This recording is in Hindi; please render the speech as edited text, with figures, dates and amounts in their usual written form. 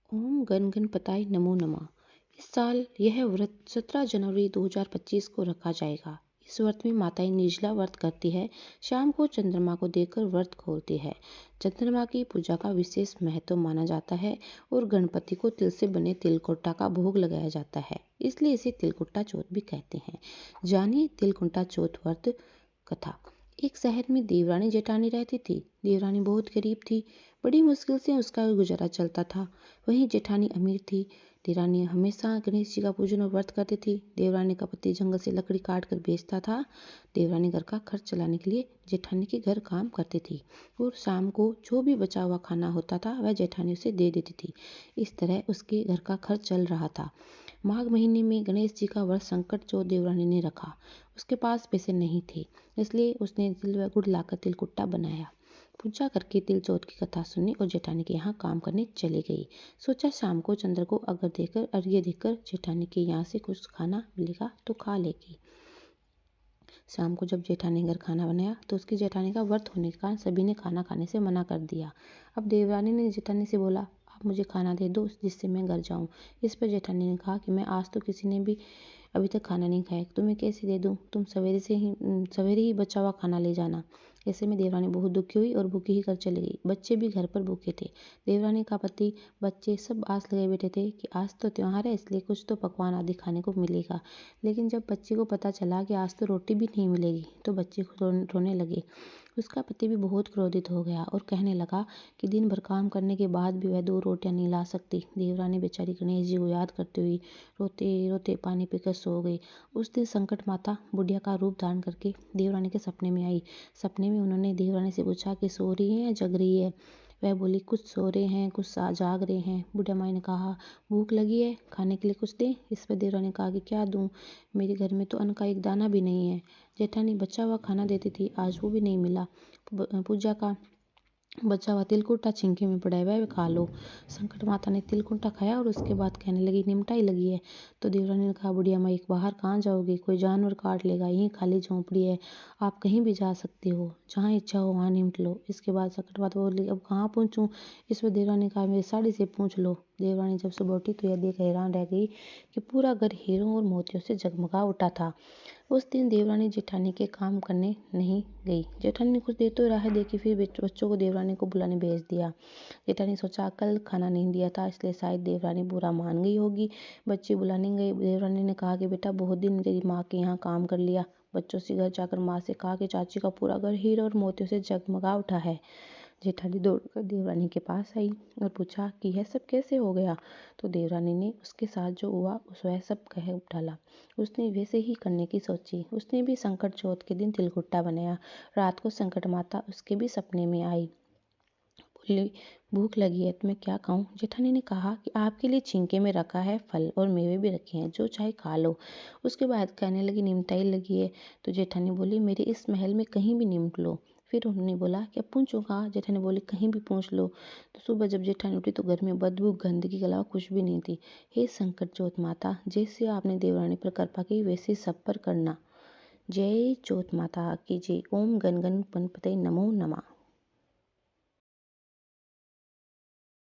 ओम गण गणपताय नमो नमः। इस साल यह व्रत 17 जनवरी 2025 को रखा जाएगा। इस व्रत में माताएं निर्जला व्रत करती है। शाम को चंद्रमा को देखकर व्रत खोलती है। चंद्रमा की पूजा का विशेष महत्व माना जाता है और गणपति को तिल से बने तिलकुट्टा का भोग लगाया जाता है, इसलिए इसे तिलकुट्टा चौथ भी कहते हैं। जानिए तिलकुट्टा चौथ व्रत कथा। एक शहर में देवरानी जेठानी रहती थी। देवरानी बहुत गरीब थी। बड़ी मुश्किल से उसका गुजारा चलता था। वहीं जेठानी अमीर थी। देवरानी हमेशा गणेश जी का पूजन और व्रत करती थी। देवरानी का पति जंगल से लकड़ी काट कर बेचता था। देवरानी घर का खर्च चलाने के लिए जेठानी के घर काम करती थी और शाम को जो भी बचा हुआ खाना होता था वह जेठानी उसे दे देती थी। इस तरह उसके घर का खर्च चल रहा था। माघ महीने में गणेश जी का व्रत संकट जो देवरानी ने रखा। उसके पास पैसे नहीं थे, इसलिए उसने तिल व गुड़ लाकर तिलकुट्टा बनाया। पूजा करके तिल चौथ की कथा सुनी और जेठानी के यहाँ काम करने चली गई। सोचा शाम को चंद्र को अर्घ्य देकर जेठानी के यहाँ से कुछ खाना मिलेगा तो खा लेगी। शाम को जब जेठानी घर खाना बनाया तो उसकी जेठानी का व्रत होने के कारण सभी ने खाना खाने से मना कर दिया। अब देवरानी ने जेठानी से बोला, आप मुझे खाना दे दो जिससे मैं घर जाऊं। इस पर जेठानी ने कहा कि मैं आज तो किसी ने भी अभी तक खाना नहीं खाया, तुम्हें कैसे दे दूं? तुम सवेरे ही बचा हुआ खाना ले जाना। ऐसे में देवरानी बहुत दुखी हुई और भूखी ही घर चली गई। बच्चे भी घर पर भूखे थे। देवरानी का पति, बच्चे सब आस लगाए बैठे थे कि आज तो त्योहार है, इसलिए कुछ तो पकवान आदि खाने को मिलेगा। लेकिन जब बच्चे को पता चला कि आज तो रोटी भी नहीं मिलेगी तो बच्चे रोने लगे। उसका पति भी बहुत क्रोधित हो गया और कहने लगा कि दिन भर काम करने के बाद भी वह 2 रोटियां नहीं ला सकती। देवरानी बेचारी गणेश जी को याद करते हुए रोते रोते पानी पीकर सो गई। उस दिन संकट माता बुढ़िया का रूप धारण करके देवरानी के सपने में आई। सपने में उन्होंने देवरानी से पूछा कि सो रही है या जग रही है। वह बोली, कुछ सो रहे हैं, कुछ जाग रहे हैं। बुढ़िया माई ने कहा, भूख लगी है, खाने के लिए कुछ दे। इस पर देवरानी ने कहा कि क्या दूं, मेरे घर में तो अन्न का एक दाना भी नहीं है। जेठानी बचा हुआ खाना देती थी, आज वो भी नहीं मिला। पूजा का बचा हुआ तिलकुट्टा छिंके में पड़ा है, वह खा लो। संकट माता ने तिलकुट्टा खाया और उसके बाद कहने लगी, निमटाई लगी है। तो देवरानी ने कहा, बुढ़िया माई बाहर कहाँ जाओगी, कोई जानवर काट लेगा, यहीं खाली झोंपड़ी है, आप कहीं भी जा सकती हो, जहाँ इच्छा हो वहाँ निमट लो। इसके बाद संकट माता बोली, अब कहाँ पहुँचूं? इस पर देवरानी ने कहा, मेरी साड़ी से पूछ लो। देवरानी जब सुबह उठी तो यह देख हैरान रह गई कि पूरा घर हीरों और मोतियों से जगमगा उठा था। उस दिन देवरानी जेठानी के काम करने नहीं गई। जेठानी ने कुछ देर तो राह देखी, फिर बच्चों को देवरानी को बुलाने भेज दिया। जेठानी सोचा कल खाना नहीं दिया था, इसलिए शायद देवरानी बुरा मान गई होगी। बच्चे बुलाने गए। देवरानी ने कहा कि बेटा बहुत दिन तेरी माँ के यहाँ काम कर लिया। बच्चों से घर जाकर माँ से कहा कि चाची का पूरा घर हीरो और मोतियों से जगमगा उठा है। जेठानी दौड़कर देवरानी के पास आई और पूछा कि यह सब कैसे हो गया। तो देवरानी ने उसके साथ जो हुआ वह सब कह डाला। उसने वैसे ही करने की सोची। उसने भी संकट चौथ के दिन तिलकुट्टा बनाया। रात को संकट माता उसके भी सपने में आई। बोली, भूख लगी है तो मैं क्या खाऊं? जेठानी ने कहा कि आपके लिए छिंके में रखा है फल और मेवे भी रखे हैं, जो चाहे खा लो। उसके बाद कहने लगी, निमटाई लगी है। तो जेठानी बोली, मेरे इस महल में कहीं भी निमट लो। फिर उन्होंने बोला कि अब पूछो कहाँ? जेठानी बोली, कहीं भी पूछ लो। तो सुबह जब जेठानी उठी तो घर में बदबू गंदगी के अलावा कुछ भी नहीं थी। हे संकट चौथ माता, जैसे आपने देवरानी पर कृपा की वैसे सब पर करना। जय चौथ माता की जय। ओम गण गणपतये नमो नमः।